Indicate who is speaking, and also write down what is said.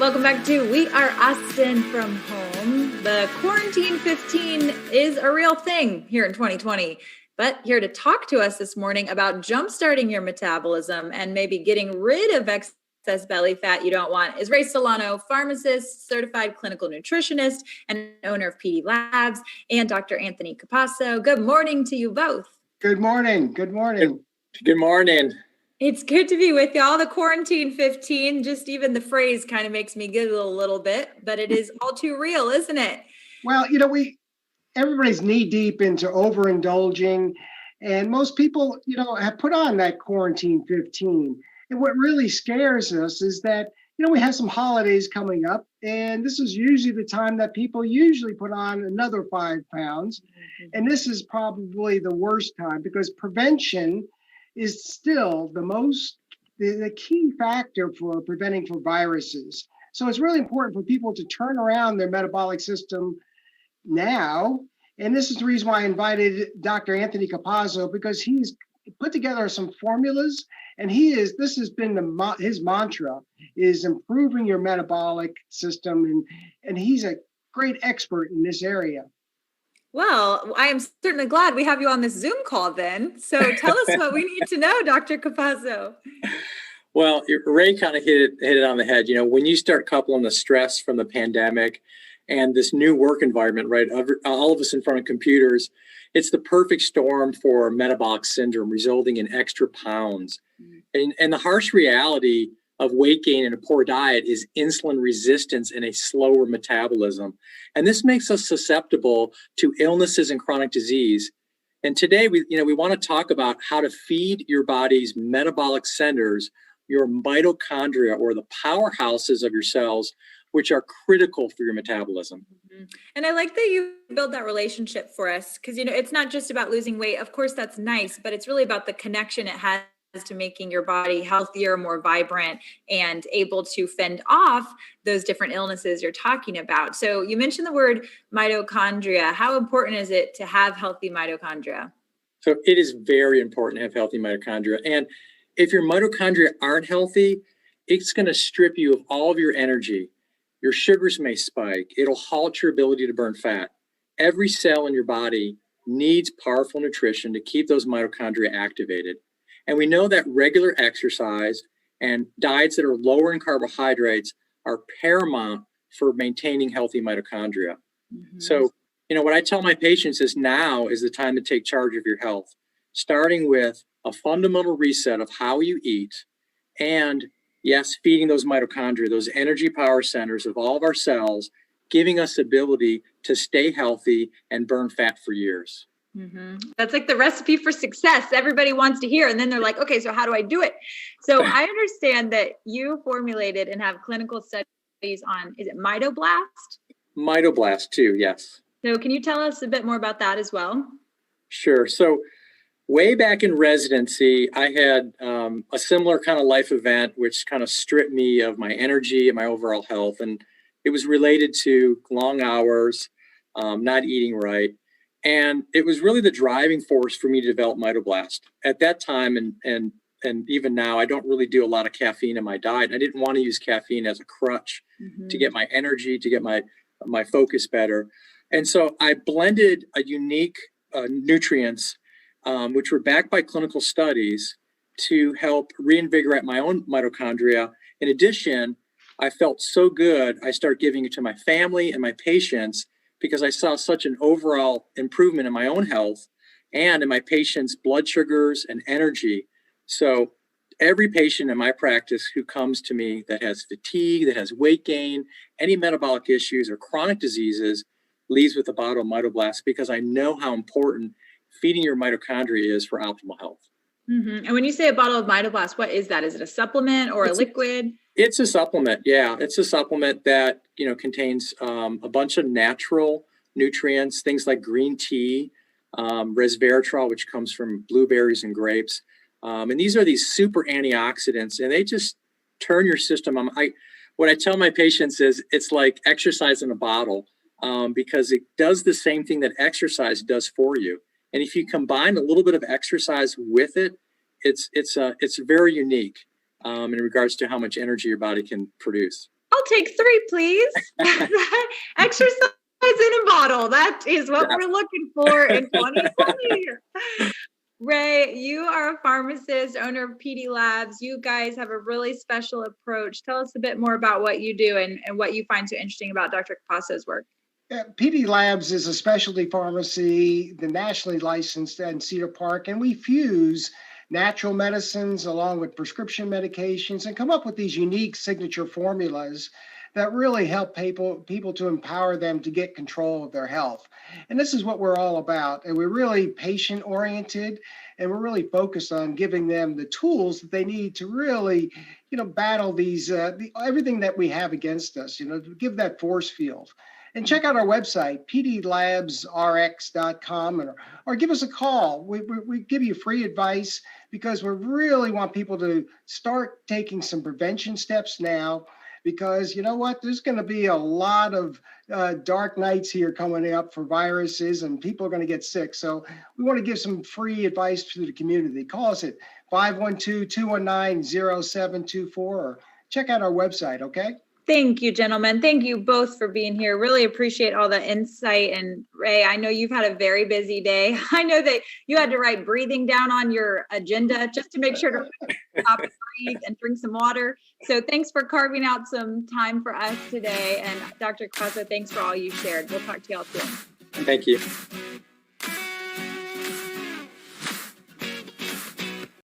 Speaker 1: Welcome back to We Are Austin from home. The quarantine 15 is a real thing here in 2020. But here to talk to us this morning about jumpstarting your metabolism and maybe getting rid of excess belly fat you don't want is Ray Solano, pharmacist, certified clinical nutritionist, and owner of PD Labs, and Dr. Anthony Capasso. Good morning to you both.
Speaker 2: Good morning. Good morning.
Speaker 3: Good morning.
Speaker 1: It's good to be with y'all. The quarantine 15, just even the phrase kind of makes me giggle a little bit, but it is all too real, isn't it?
Speaker 2: Well, everybody's knee deep into overindulging, and most people, have put on that quarantine 15. And what really scares us is that, we have some holidays coming up, and this is usually the time that people usually put on another 5 pounds. And this is probably the worst time because prevention is still the key factor for preventing for viruses. So it's really important for people to turn around their metabolic system now. And this is the reason why I invited Dr. Anthony Capasso, because he's put together some formulas, and this has been his mantra is improving your metabolic system. And he's a great expert in this area.
Speaker 1: Well, I am certainly glad we have you on this Zoom call then. So tell us what we need to know, Dr. Capasso.
Speaker 3: Well, Ray kind of hit it on the head. When you start coupling the stress from the pandemic and this new work environment, right, all of us in front of computers, it's the perfect storm for metabolic syndrome, resulting in extra pounds. And the harsh reality of weight gain and a poor diet is insulin resistance and a slower metabolism. And this makes us susceptible to illnesses and chronic disease. And today we want to talk about how to feed your body's metabolic centers, your mitochondria, or the powerhouses of your cells, which are critical for your metabolism.
Speaker 1: Mm-hmm. And I like that you build that relationship for us because, it's not just about losing weight. Of course, that's nice, but it's really about the connection it has to making your body healthier, more vibrant, and able to fend off those different illnesses you're talking about. So you mentioned the word mitochondria. How important is it to have healthy mitochondria?
Speaker 3: So it is very important to have healthy mitochondria. And if your mitochondria aren't healthy, it's going to strip you of all of your energy. Your sugars may spike. It'll halt your ability to burn fat. Every cell in your body needs powerful nutrition to keep those mitochondria activated. And we know that regular exercise and diets that are lower in carbohydrates are paramount for maintaining healthy mitochondria. Mm-hmm. So, what I tell my patients is now is the time to take charge of your health, starting with a fundamental reset of how you eat and, yes, feeding those mitochondria, those energy power centers of all of our cells, giving us ability to stay healthy and burn fat for years.
Speaker 1: Mm-hmm. That's like the recipe for success everybody wants to hear. And then they're like, okay, so how do I do it? So I understand that you formulated and have clinical studies on, is it Mitoblast?
Speaker 3: Mitoblast too, yes.
Speaker 1: So can you tell us a bit more about that as well?
Speaker 3: Sure. So way back in residency, I had a similar kind of life event, which kind of stripped me of my energy and my overall health. And it was related to long hours, not eating right. And it was really the driving force for me to develop Mitoblast. At that time, and even now, I don't really do a lot of caffeine in my diet. I didn't want to use caffeine as a crutch to get my energy, to get my focus better. And so I blended a unique nutrients, which were backed by clinical studies, to help reinvigorate my own mitochondria. In addition, I felt so good, I started giving it to my family and my patients, because I saw such an overall improvement in my own health and in my patients' blood sugars and energy. So every patient in my practice who comes to me that has fatigue, that has weight gain, any metabolic issues or chronic diseases, leaves with a bottle of Mitoblast, because I know how important feeding your mitochondria is for optimal health.
Speaker 1: Mm-hmm. And when you say a bottle of Mitoblast, what is that? Is it a supplement or a liquid?
Speaker 3: It's a supplement. Yeah, it's a supplement that, contains a bunch of natural nutrients, things like green tea, resveratrol, which comes from blueberries and grapes. And these are these super antioxidants, and they just turn your system on. What I tell my patients is it's like exercise in a bottle, because it does the same thing that exercise does for you. And if you combine a little bit of exercise with it, it's very unique in regards to how much energy your body can produce.
Speaker 1: I'll take 3, please. Exercise in a bottle. That is what we're looking for in 2020. Ray, you are a pharmacist, owner of PD Labs. You guys have a really special approach. Tell us a bit more about what you do and what you find so interesting about Dr. Capasso's work.
Speaker 2: PD Labs is a specialty pharmacy, the nationally licensed in Cedar Park, and we fuse natural medicines along with prescription medications and come up with these unique signature formulas that really help people to empower them to get control of their health. And this is what we're all about. And we're really patient oriented, and we're really focused on giving them the tools that they need to really, battle these everything that we have against us, to give that force field. And check out our website, pdlabsrx.com, or give us a call. We give you free advice because we really want people to start taking some prevention steps now, because you know what? There's going to be a lot of dark nights here coming up for viruses, and people are going to get sick. So we want to give some free advice to the community. Call us at 512-219-0724, or check out our website, okay?
Speaker 1: Thank you, gentlemen. Thank you both for being here. Really appreciate all the insight. And Ray, I know you've had a very busy day. I know that you had to write breathing down on your agenda just to make sure to stop and breathe and drink some water. So thanks for carving out some time for us today. And Dr. Capasso, thanks for all you shared. We'll talk to y'all soon.
Speaker 3: Thank you.